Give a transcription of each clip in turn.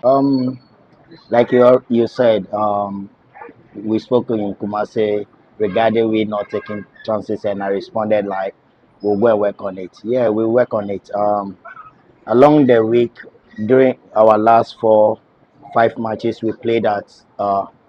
Um, like you said, we spoke in Kumasi regarding we not taking chances, and I responded like, "We'll go and work on it." Yeah, we'll work on it. Along the week, during our last 5 matches we played at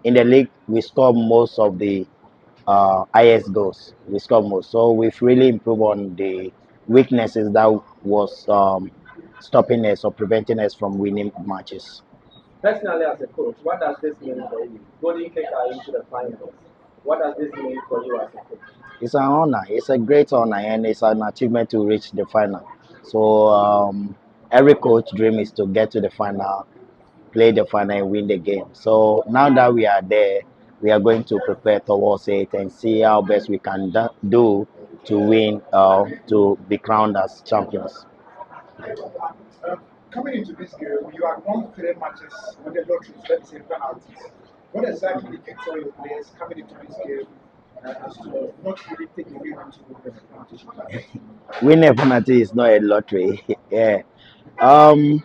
in the league, we scored most of the IS goals. We scored most, so we've really improved on the weaknesses that was stopping us or preventing us from winning matches. Personally, as a coach, what does this mean for you? Golden Cake are into the finals. What does this mean for you as a coach? It's an honor. It's a great honor, and it's an achievement to reach the final. So every coach dream is to get to the final, play the final, and win the game. So now that we are there, we are going to prepare towards it and see how best we can do to win, to be crowned as champions. Coming into this game, you are won 3 matches with the lotteries, let's say penalties. What exactly did you tell your players coming into this game as to not really take away into the penalty? Winning a penalty is not a lottery. Yeah. Um,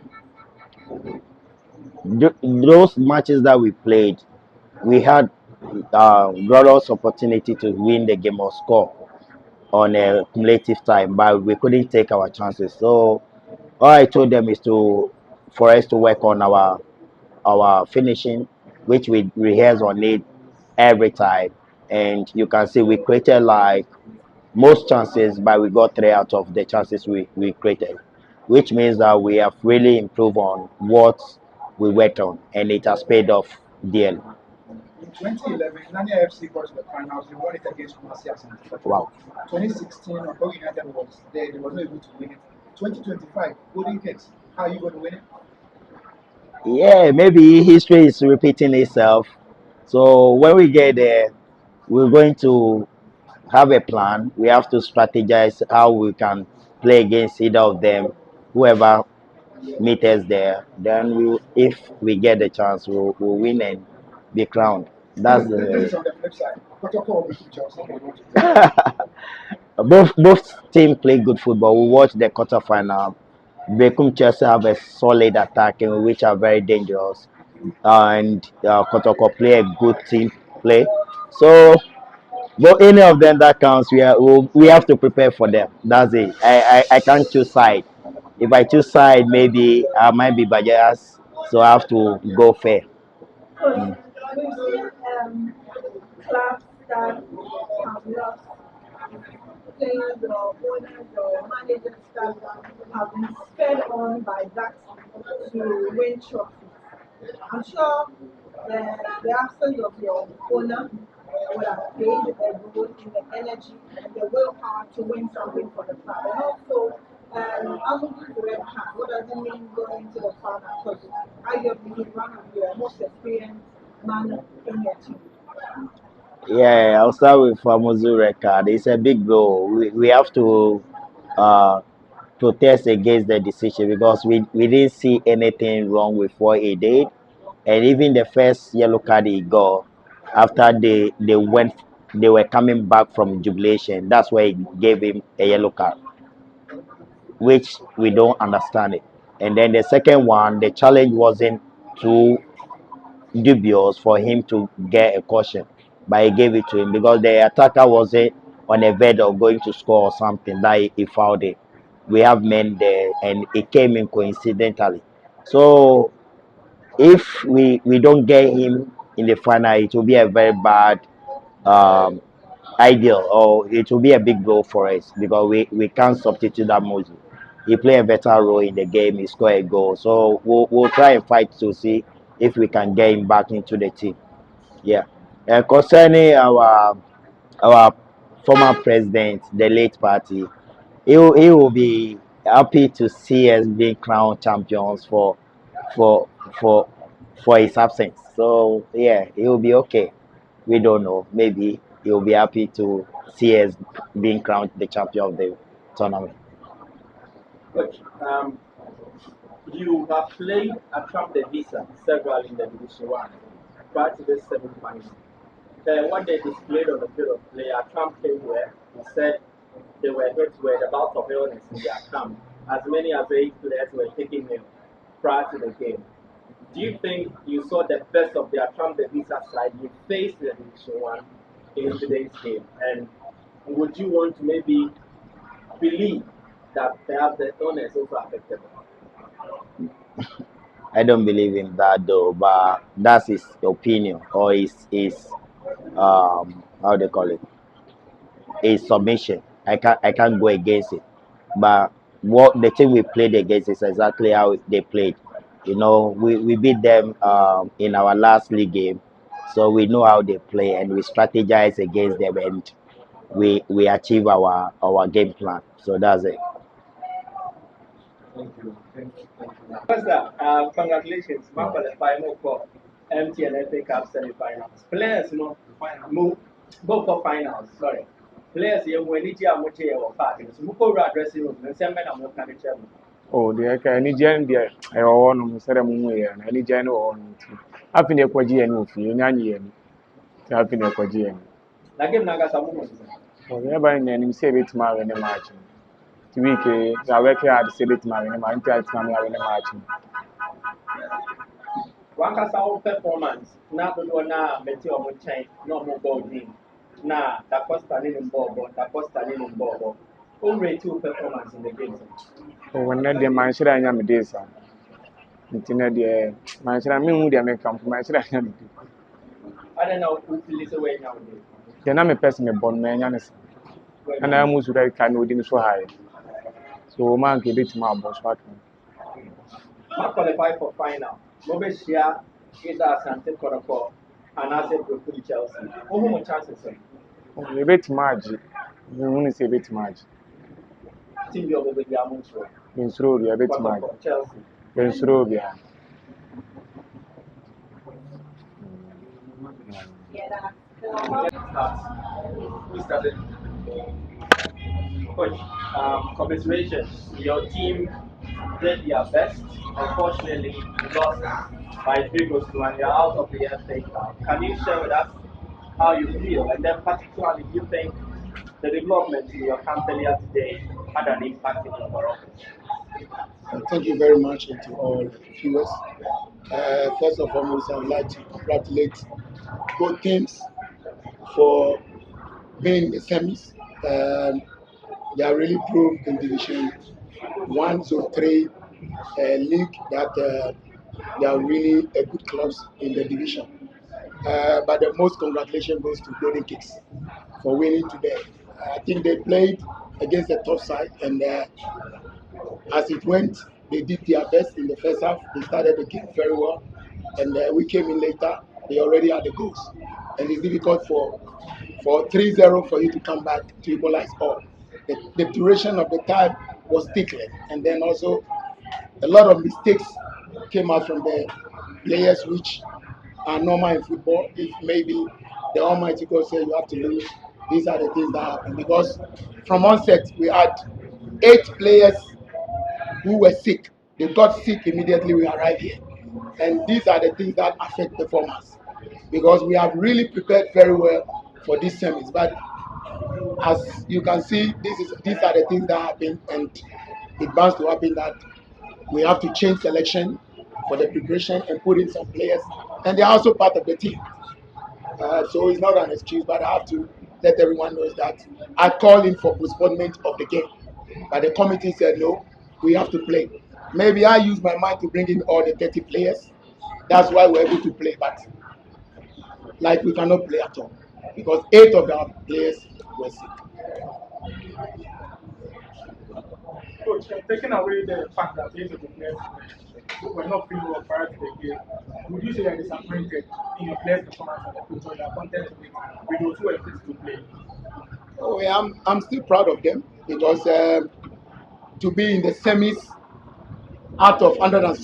those matches that we played, we had glorious opportunity to win the game or score on a cumulative time, but we couldn't take our chances. So all I told them is to for us to work on our finishing, which we rehearse on it every time. And you can see we created like most chances, but we got 3 out of the chances we created, which means that we have really improved on what we worked on, and it has paid off dearly. In 2011, Nanya FC got to the finals. They won it against Kumasi Asante. Wow. 2016, Ogo United was there. They were not able to win it. 2025, Golden Cakes. How are you going to win it? Yeah, maybe history is repeating itself. So when we get there, we're going to have a plan. We have to strategize how we can play against either of them, whoever meet us there. Then if we get the chance, we'll win and be crowned. That's This is the on the flip side. Protocol will be Chelsea. They want to both teams play good football. We watch the quarterfinal. Becum Chelsea have a solid attack and which are very dangerous, and Kotoko play a good team play. So, but any of them that counts, we have to prepare for them. That's it. I can't choose side. If I choose side, maybe I might be biased, so I have to go fair. Coach, we've seen clubs that have lost players or owners or managers that have been spurred on by that to win trophies. I'm sure the absence of your owner would have played a role in the energy and the willpower to win something for the club. And also, Amudu's red card, what does it mean going to the final? Because arguably he's one of your most experienced man in your team. Yeah, I'll start with Famoso record. It's a big blow. We have to uh, protest against the decision because we didn't see anything wrong with what he did. And even the first yellow card he got, after they were coming back from jubilation. That's why he gave him a yellow card, which we don't understand it. And then the second one, the challenge wasn't too dubious for him to get a caution, but he gave it to him because the attacker wasn't on a verge of going to score or something that he fouled it. We have men there, and it came in coincidentally. So if we don't get him in the final, it will be a very bad um, ideal, or it will be a big blow for us because we can't substitute that Moses. He played a better role in the game. He scored a goal, so we'll try and fight to see if we can get him back into the team. Yeah. Concerning our former president, the late party, he will be happy to see us being crowned champions for for for his absence. So yeah, he will be okay. We don't know. Maybe he will be happy to see us being crowned the champion of the tournament. Coach, you have played Attram De Visser several in the Division 1 prior to this semi-final. What they displayed on the field of play, Attram came here. He said they were hit with a bout of illness in their camp. As many as 8 players were taking ill prior to the game. do you think you saw the best of the Attram De Visser side you faced in the Division 1 in today's game? And would you want to maybe believe that perhaps the illness also affected them? I don't believe in that though, but that's his opinion or his how they call it, his submission. I can't go against it. But what the team we played against is exactly how they played. You know, we beat them in our last league game, so we know how they play and we strategize against them and we achieve our game plan. So that's it. Thank you. Pastor, congratulations. Man for the final for MTN FA Cup semi-finals. Players, move go for finals. Sorry. Players, you will need to have your party. So, we go addressing room. And some men are more kind of chairman. Oh, deɛ ka ani gye deɛ ɛwɔ hɔ nom sɛdeɛ mo yɛ no ani gye no wɔ hɔ nom nti afei na ɛkɔgye yɛn no ofie nya nye yɛn nti afei na ɛkɔgye yɛn Na game na gasa mo mo. oh deɛ ba nyɛ nim sɛ ebetumi awɛ ne match no ti week na wɛkɛ ade sɛ ebetumi awɛ ne match nti atumi awɛ ne match no One casa performance. Na do na meti o mo chain. No mo ball game. Na da Costa ni ball, da Costa ni ball. Who rate your performance in the game? oh wɔn na deɛ manhyerɛ anya me de sa nti na deɛ manhyerɛ me hu deɛ me kam manhyerɛ anya me de I don't know who feels away now. deɛ na me pɛ sɛ me bɔ no anya ne sa ɛna mu so dɛ ka na odi ne so ha so man ka ebetumi abɔ so aka Not qualify for final. Mobile share is a Santa Corpo and as a Brooklyn Chelsea. Who more chances? oh ebetumi agye me hu ne sɛ ebetumi agye Team your baby Yamucho. nsoro obi ebetumi agye Chelsea. nsoro obi a We started. Coach, congratulations. Your team did their best. Unfortunately, lost by 3-1. You're out of the FA Cup. Can you share with us how you feel? And then particularly, do you think the development in your camp earlier today had an impact in your overall? Thank you very much to all viewers. First and foremost, I would like to congratulate both teams for being in the semis. They are really proved in Division 1 to 3 league that they are really a good clubs in the division. But the most congratulations goes to Golden Kicks for winning today. I think they played against the top side, and as it went, they did their best in the first half. They started the game very well, and we came in later. They already had the goals, and it's difficult for 3-0 for you to come back to equalize all. The duration of the time was thickened, and then also a lot of mistakes came out from the players, which are normal in football. If maybe the Almighty God said you have to lose, these are the things that happen. Because from onset, we had 8 players who were sick. They got sick immediately we arrived here. And these are the things that affect performance. Because we have really prepared very well for these semis. But as you can see, these are the things that happen, and it bounds to happen that we have to change selection for the preparation and put in some players. And they are also part of the team. So it's not an excuse, but I have to let everyone know that I called in for postponement of the game. But the committee said, no, we have to play. Maybe I used my mind to bring in all the 30 players. That's why we're able to play. But like we cannot play at all because 8 of our players were sick. Coach, taking away the fact that 8 of the players were not feeling well prior to the game, would you say you're disappointed in your players' performance on the pitch, or you're content with those who were fit to play? Oh, yeah, I'm still proud of them because to be in the semis out of 100 and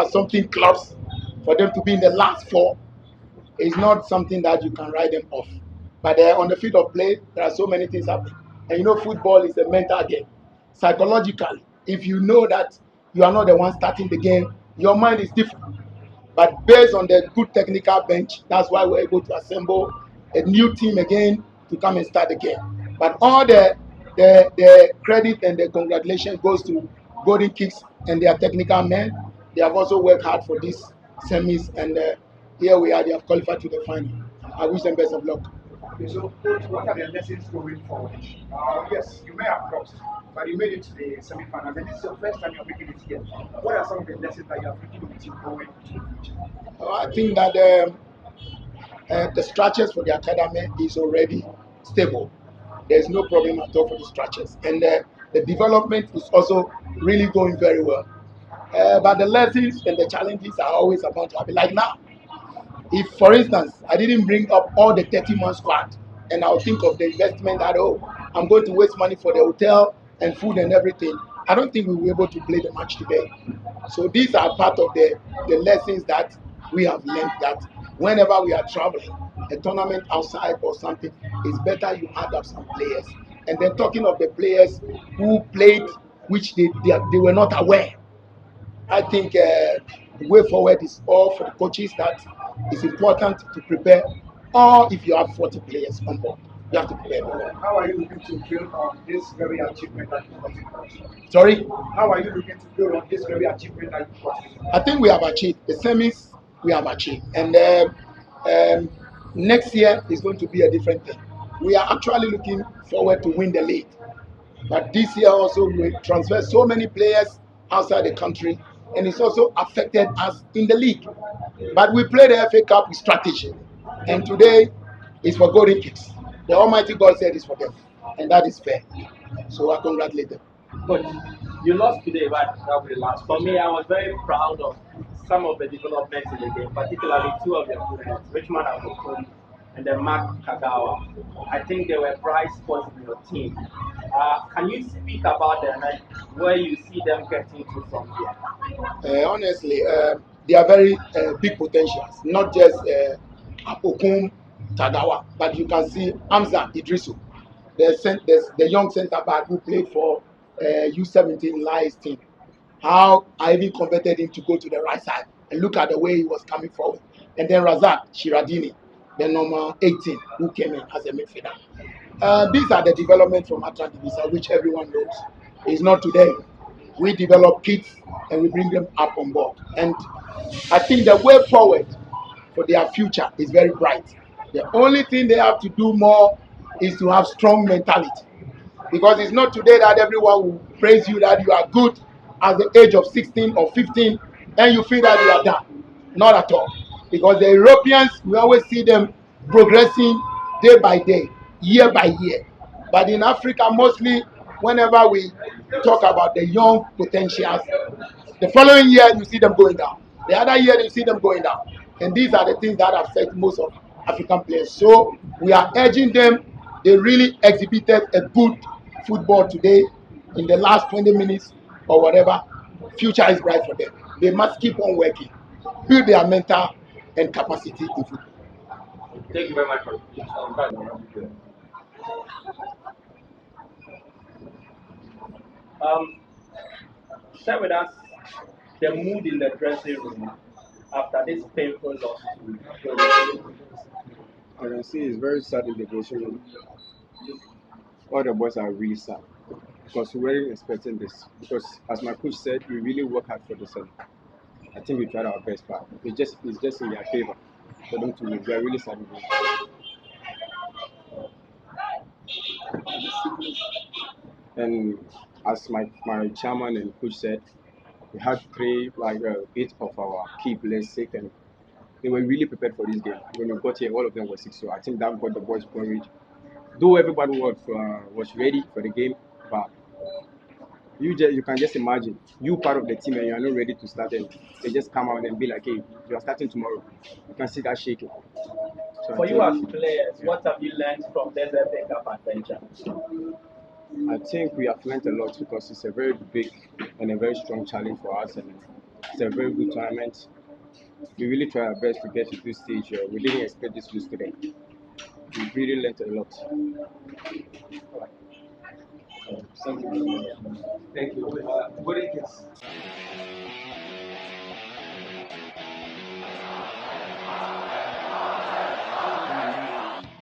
something clubs, for them to be in the last 4 is not something that you can write them off. But on the field of play, there are so many things happening. And you know, football is a mental game. Psychologically, if you know that you are not the one starting the game, your mind is different. But based on the good technical bench, that's why we're able to assemble a new team again to come and start the game. But all the credit and the congratulations goes to Golden Kicks and their technical men They have also worked hard for these semis, and here we are. They have qualified to the final. I wish them best of luck. Okay, so coach, what are the lessons going forward? Yes, you may have lost, but you made it to the semi-finals, and this is your first time you're making it here. What are some of the lessons that you have taken with you going into the future? I think that the structures for the academy is already stable. There's no problem at all for the structures, and the development is also really going very well. But the lessons and the challenges are always about to happen. Like now, if, for instance, I didn't bring up all the 30-man squad, and I'll think of the investment that, oh, I'm going to waste money for the hotel and food and everything, I don't think we will be able to play the match today. So these are part of the lessons that we have learned, that whenever we are traveling, a tournament outside or something, it's better you add up some players. And then talking of the players who played, which they were not aware, I think the way forward is all for the coaches that it's important to prepare. Or if you have 40 players on board, you have to prepare them. How are you looking to build on this very achievement that you've gotten? Sorry? How are you looking to build on this very achievement that you've gotten? I think we have achieved. The semis, we have achieved. And next year is going to be a different thing. We are actually looking forward to win the league. But this year also we transfer so many players outside the country, and it's also affected us in the league. But we play the FA Cup with strategy, and today is for golden kicks. The Almighty God said it's for them, and that is fair. So I congratulate them. But you lost today, but that will last. For me, I was very proud of some of the developments in the game, particularly two of the opponents, Richmond Abokun and then Mark Kagawa. I think they were bright spots in your team. Can you speak about them and where you see them getting to from here? Honestly, they are very big potentials, not just Apokun Tagawa, but you can see Hamza Idrisu, the young centre back who played for U17 Lions team. How I even converted him to go to the right side, and look at the way he was coming forward. And then Razak Shiradini, the number 18, who came in as a midfielder. These are the developments from Attram De Visser, which everyone knows. It's not today. We develop kids and we bring them up on board. And I think the way forward for their future is very bright. The only thing they have to do more is to have strong mentality. Because it's not today that everyone will praise you that you are good at the age of 16 or 15 and you feel that you are done. Not at all. Because the Europeans, we always see them progressing day by day, year by year. But in Africa, mostly, whenever we talk about the young potentials, the following year you see them going down. The other year you see them going down. And these are the things that affect most of African players. So we are urging them. They really exhibited a good football today in the last 20 minutes or whatever. Future is bright for them. They must keep on working, build their mental and capacity in football. Thank you very much for that. Share with us the mood in the dressing room after this painful loss to I can see it's very sad in the dressing room. All the boys are really sad because we weren't expecting this. Because as my coach said, we really work hard for this. And I think we tried our best, but it's just in their favor for them to win. We are really sad. And as my chairman and coach said, we had three like 8 of our key players sick, and they were really prepared for this game. When we got here, all of them were sick, so I think that got the boys worried. Though everybody was ready for the game, but you can just imagine you part of the team and you are not ready to start, and they just come out and be like, hey, you are starting tomorrow. You can see that shaking. So For you as players, what have you learned from this FA Cup adventure? I think we have learned a lot because it's a very big and a very strong challenge for us, and it's a very good tournament. We really try our best to get to this stage. We didn't expect this to lose today. We really learned a lot. Thank you. Thank you. What is